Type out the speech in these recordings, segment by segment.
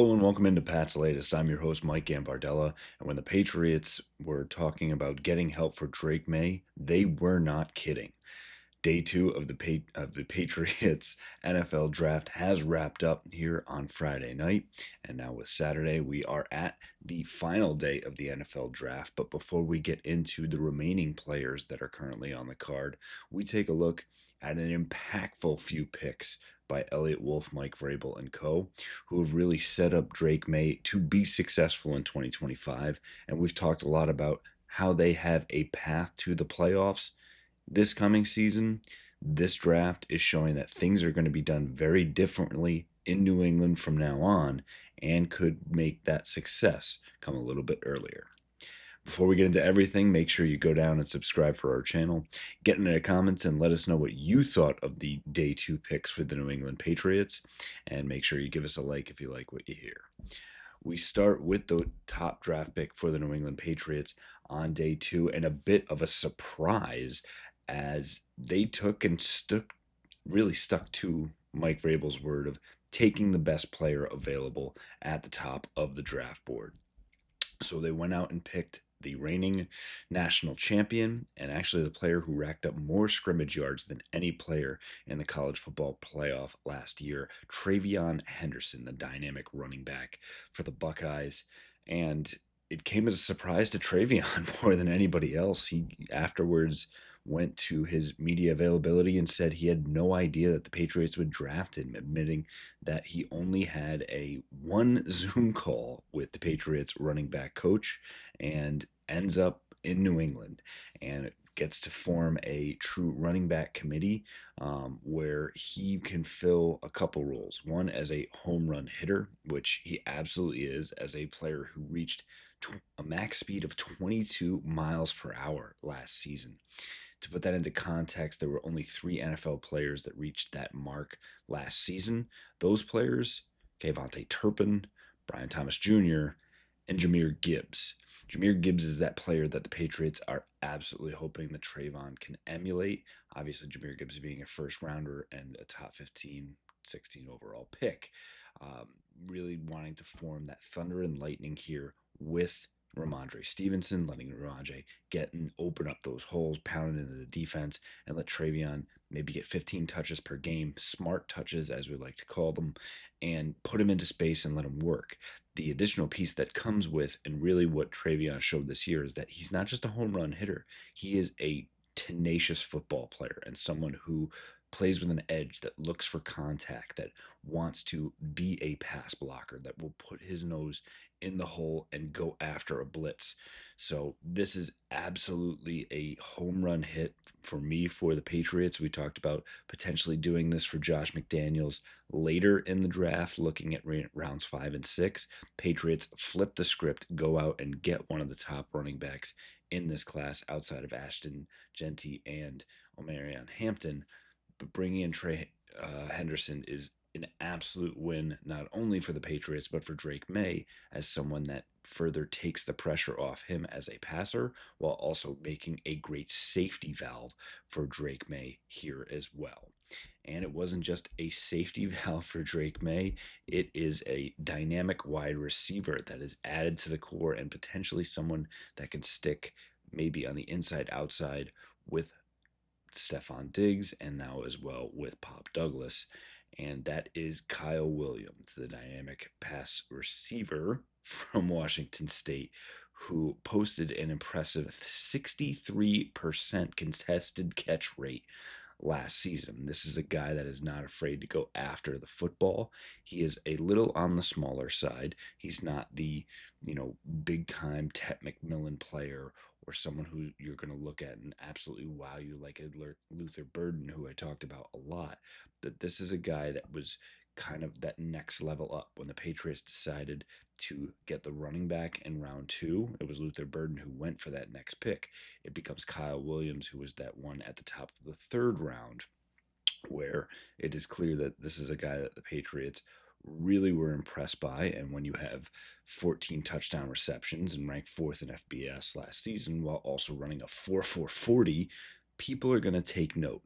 Hello and welcome into Pat's Latest. I'm your host, Mike Gambardella. And when the Patriots were talking about getting help for Drake May, they were not kidding. Day two of the Patriots NFL draft has wrapped up here on Friday night, and now with Saturday we are at the final day of the NFL draft. But before we get into the remaining players that are currently on the card, we take a look at an impactful few picks by Elliott Wolf, Mike Vrabel, and co., who have really set up Drake May to be successful in 2025. And we've talked a lot about how they have a path to the playoffs this coming season. This draft is showing that things are going to be done very differently in New England from now on and could make that success come a little bit earlier. Before we get into everything, make sure you go down and subscribe for our channel. Get in the comments and let us know what you thought of the day two picks for the New England Patriots. And make sure you give us a like if you like what you hear. We start with the top draft pick for the New England Patriots on day two, and a bit of a surprise as they took and stuck to Mike Vrabel's word of taking the best player available at the top of the draft board. So they went out and picked the reigning national champion and actually the player who racked up more scrimmage yards than any player in the college football playoff last year, TreVeyon Henderson, the dynamic running back for the Buckeyes. And it came as a surprise to TreVeyon more than anybody else. He afterwards went to his media availability and said he had no idea that the Patriots would draft him, admitting that he only had a one Zoom call with the Patriots running back coach and ends up in New England and gets to form a true running back committee where he can fill a couple roles. One as a home run hitter, which he absolutely is, as a player who reached a max speed of 22 miles per hour last season. To put that into context, there were only 3 NFL players that reached that mark last season. Those players, Kayvontae Turpin, Brian Thomas Jr., and Jahmyr Gibbs. Jahmyr Gibbs is that player that the Patriots are absolutely hoping that TreVeyon can emulate. Obviously, Jahmyr Gibbs being a first rounder and a top 15, 16 overall pick. Really wanting to form that thunder and lightning here with Ramondre Stevenson, letting Ramondre get and open up those holes, pound into the defense, and let TreVeyon maybe get 15 touches per game, smart touches as we like to call them, and put him into space and let him work. The additional piece that comes with, and really what TreVeyon showed this year, is that he's not just a home run hitter. He is a tenacious football player and someone who plays with an edge, that looks for contact, that wants to be a pass blocker, that will put his nose in the hole and go after a blitz. So this is absolutely a home run hit for me for the Patriots. We talked about potentially doing this for Josh McDaniels later in the draft, looking at rounds 5 and 6. Patriots flip the script, go out and get one of the top running backs in this class outside of Ashton Jeanty and Omarion Hampton. But bringing in Henderson is an absolute win, not only for the Patriots, but for Drake May, as someone that further takes the pressure off him as a passer, while also making a great safety valve for Drake May here as well. And it wasn't just a safety valve for Drake May, it is a dynamic wide receiver that is added to the core and potentially someone that can stick maybe on the inside outside with Stefon Diggs and now as well with Pop Douglas. And that is Kyle Williams, the dynamic pass receiver from Washington State, who posted an impressive 63% contested catch rate last season. This is a guy that is not afraid to go after the football. He is a little on the smaller side. He's not the, big time Tet McMillan player or someone who you're going to look at and absolutely wow you like a Luther Burden, who I talked about a lot. But this is a guy that was kind of that next level up when the Patriots decided to get the running back in round 2. It was Luther Burden who went for that next pick. It becomes Kyle Williams, who was that one at the top of the 3rd round, where it is clear that this is a guy that the Patriots really were impressed by. And when you have 14 touchdown receptions and ranked 4th in FBS last season, while also running a 4.40, people are going to take note.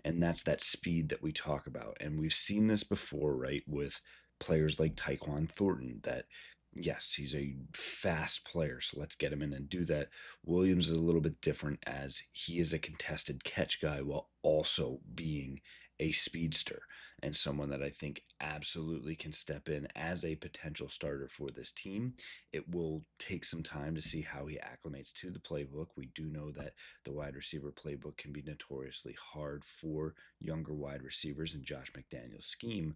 And that's that speed that we talk about. And we've seen this before, right, with players like Tyquan Thornton that, yes, he's a fast player, so let's get him in and do that. Williams is a little bit different as he is a contested catch guy while also being a speedster and someone that I think absolutely can step in as a potential starter for this team. It will take some time to see how he acclimates to the playbook. We do know that the wide receiver playbook can be notoriously hard for younger wide receivers in Josh McDaniel's scheme,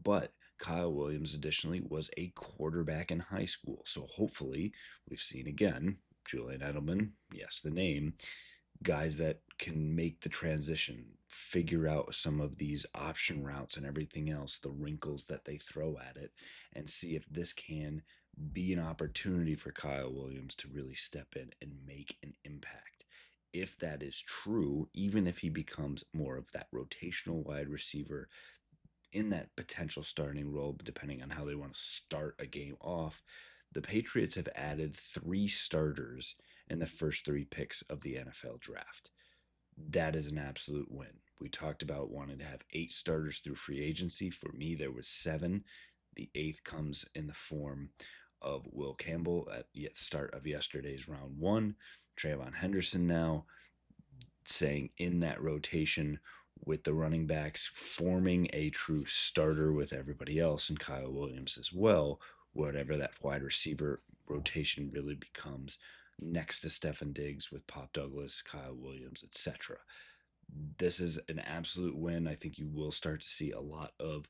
but Kyle Williams additionally was a quarterback in high school. So hopefully, we've seen again Julian Edelman, yes, the name, guys that can make the transition, figure out some of these option routes and everything else, the wrinkles that they throw at it, and see if this can be an opportunity for Kyle Williams to really step in and make an impact. If that is true, even if he becomes more of that rotational wide receiver in that potential starting role, depending on how they want to start a game off, the Patriots have added 3 starters in the first 3 picks of the NFL draft. That is an absolute win. We talked about wanting to have 8 starters through free agency. For me, there was 7. The 8th comes in the form of Will Campbell at the start of yesterday's round 1. TreVeyon Henderson now saying in that rotation with the running backs, forming a true starter with everybody else, and Kyle Williams as well, whatever that wide receiver rotation really becomes next to Stefon Diggs with Pop Douglas, Kyle Williams, etc. This is an absolute win. I think you will start to see a lot of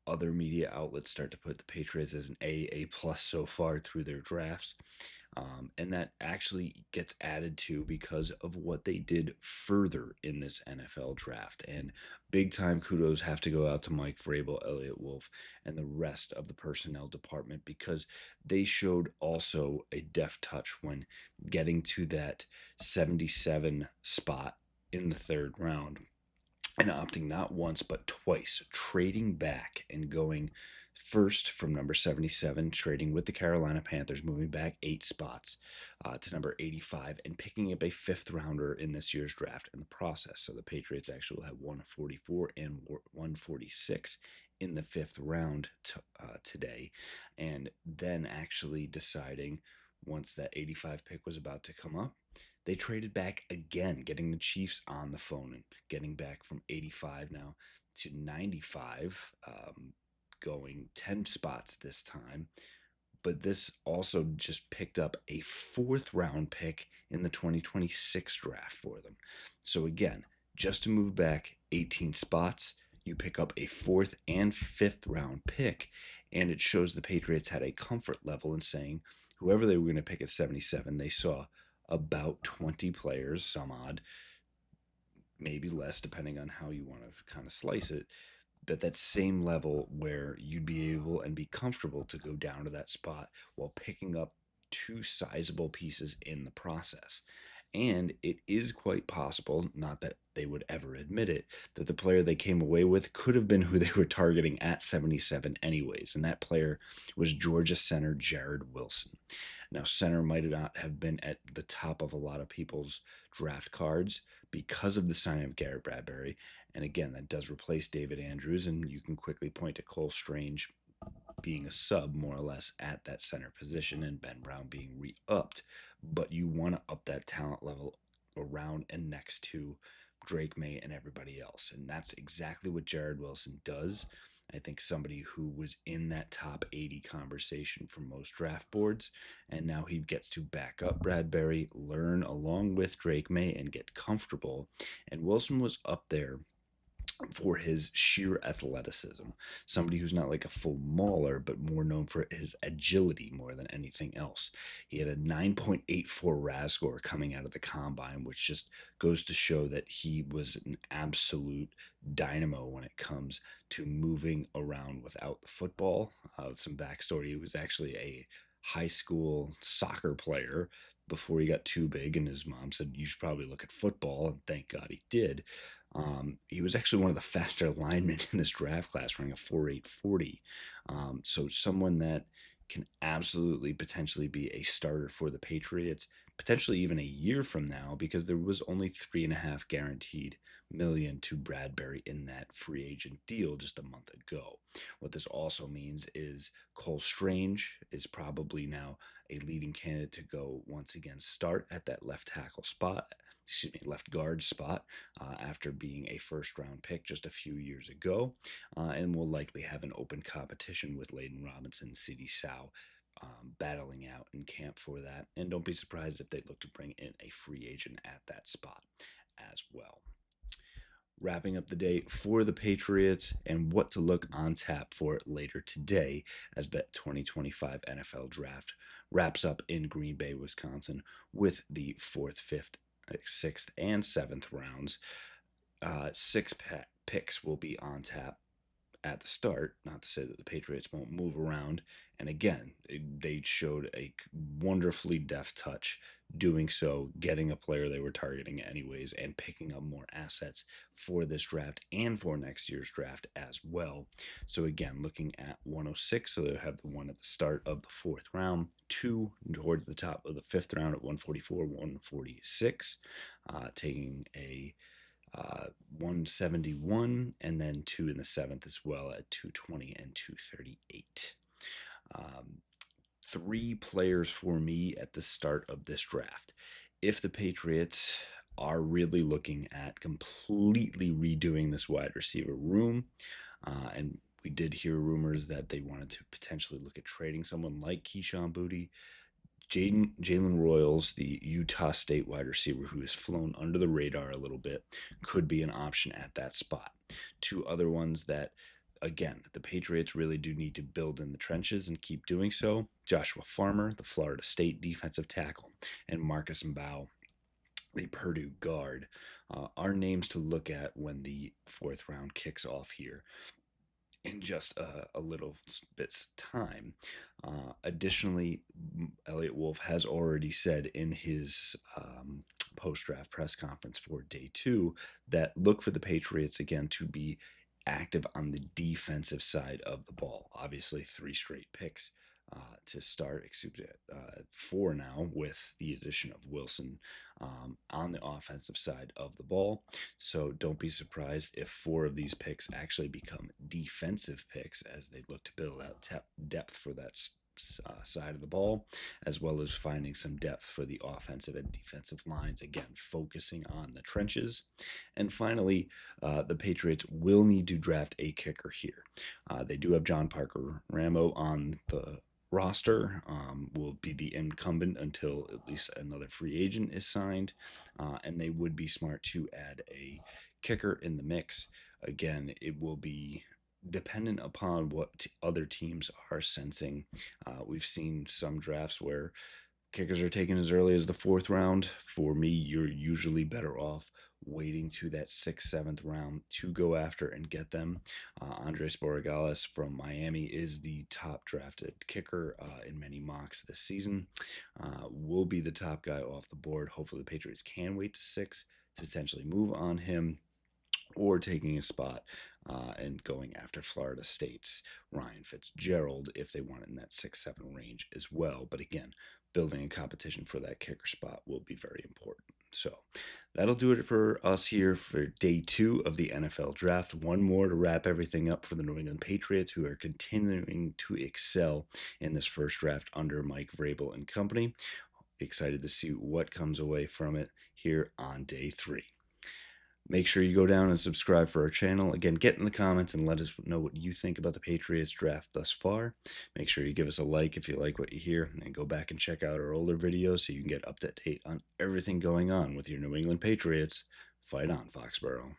other media outlets start to put the Patriots as an A plus so far through their drafts. And that actually gets added to because of what they did further in this NFL draft. And big time kudos have to go out to Mike Vrabel, Elliott Wolf, and the rest of the personnel department because they showed also a deft touch when getting to that 77 spot in the 3rd round and opting not once but twice, trading back and going first from number 77, trading with the Carolina Panthers, moving back 8 spots to number 85, and picking up a 5th rounder in this year's draft in the process. So the Patriots actually will have 144 and 146 in the 5th round today, and then actually deciding once that 85 pick was about to come up, they traded back again, getting the Chiefs on the phone and getting back from 85 now to 95, going 10 spots this time. But this also just picked up a 4th round pick in the 2026 draft for them. So again, just to move back 18 spots, you pick up a 4th and 5th round pick, and it shows the Patriots had a comfort level in saying whoever they were going to pick at 77, they saw about 20 players, some odd, maybe less, depending on how you want to kind of slice it, but that same level where you'd be able and be comfortable to go down to that spot while picking up 2 sizable pieces in the process. And it is quite possible, not that they would ever admit it, that the player they came away with could have been who they were targeting at 77 anyways, and that player was Georgia center Jared Wilson. Now, center might not have been at the top of a lot of people's draft cards because of the signing of Garrett Bradbury, and again, that does replace David Andrews, and you can quickly point to Cole Strange being a sub more or less at that center position and Ben Brown being re-upped, but you want to up that talent level around and next to Drake May and everybody else, and that's exactly what Jared Wilson does. I think somebody who was in that top 80 conversation for most draft boards, and now he gets to back up Bradbury, learn along with Drake May, and get comfortable. And Wilson was up there for his sheer athleticism. Somebody who's not like a full mauler, but more known for his agility more than anything else. He had a 9.84 RAS score coming out of the combine, which just goes to show that he was an absolute dynamo when it comes to moving around without the football. Some backstory, he was actually a high school soccer player before he got too big, and his mom said, you should probably look at football, and thank God he did. He was actually one of the faster linemen in this draft class, running a 4.840. So someone that can absolutely potentially be a starter for the Patriots potentially even a year from now, because there was only 3.5 guaranteed million to Bradbury in that free agent deal just a month ago. What this also means is Cole Strange is probably now a leading candidate to go once again start at that left tackle spot, left guard spot, after being a first round pick just a few years ago, and will likely have an open competition with Layden Robinson, Sidi Sow, battling out in camp for that. And don't be surprised if they look to bring in a free agent at that spot as well. Wrapping up the day for the Patriots and what to look on tap for later today as the 2025 NFL Draft wraps up in Green Bay, Wisconsin, with the 4th, 5th, 6th, and 7th rounds. Six picks will be on tap at the start. Not to say that the Patriots won't move around. And again, they showed a wonderfully deft touch doing so, getting a player they were targeting anyways, and picking up more assets for this draft and for next year's draft as well. So again, looking at 106, so they'll have the one at the start of the 4th round, 2 towards the top of the 5th round at 144, 146, taking a 171, and then 2 in the 7th as well at 220 and 238. 3 players for me at the start of this draft. If the Patriots are really looking at completely redoing this wide receiver room, and we did hear rumors that they wanted to potentially look at trading someone like Keyshawn Boutte, Jalen Royals, the Utah State wide receiver who has flown under the radar a little bit, could be an option at that spot. 2 other ones that, again, the Patriots really do need to build in the trenches and keep doing so. Joshua Farmer, the Florida State defensive tackle, and Marcus Mbao, the Purdue guard, are names to look at when the 4th round kicks off here in just a little bit's time. Additionally, Elliot Wolf has already said in his post-draft press conference for day 2 that look for the Patriots again to be active on the defensive side of the ball. Obviously, 3 straight picks to start, 4 now with the addition of Wilson on the offensive side of the ball. So don't be surprised if 4 of these picks actually become defensive picks as they look to build out depth for that side of the ball, as well as finding some depth for the offensive and defensive lines, again focusing on the trenches. And finally, the Patriots will need to draft a kicker here. They do have John Parker Ramo on the roster, will be the incumbent until at least another free agent is signed, and they would be smart to add a kicker in the mix. Again, it will be dependent upon what other teams are sensing. We've seen some drafts where kickers are taken as early as the 4th round. For me, you're usually better off waiting to that 6th, 7th round to go after and get them. Andres Borregales from Miami is the top drafted kicker in many mocks this season. Will be the top guy off the board. Hopefully the Patriots can wait to 6 to potentially move on him, or taking a spot and going after Florida State's Ryan Fitzgerald if they want it in that 6-7 range as well. But again, building a competition for that kicker spot will be very important. So that'll do it for us here for day 2 of the NFL Draft. One more to wrap everything up for the New England Patriots, who are continuing to excel in this first draft under Mike Vrabel and company. Excited to see what comes away from it here on day 3. Make sure you go down and subscribe for our channel. Again, get in the comments and let us know what you think about the Patriots draft thus far. Make sure you give us a like if you like what you hear, and go back and check out our older videos so you can get up to date on everything going on with your New England Patriots. Fight on, Foxborough.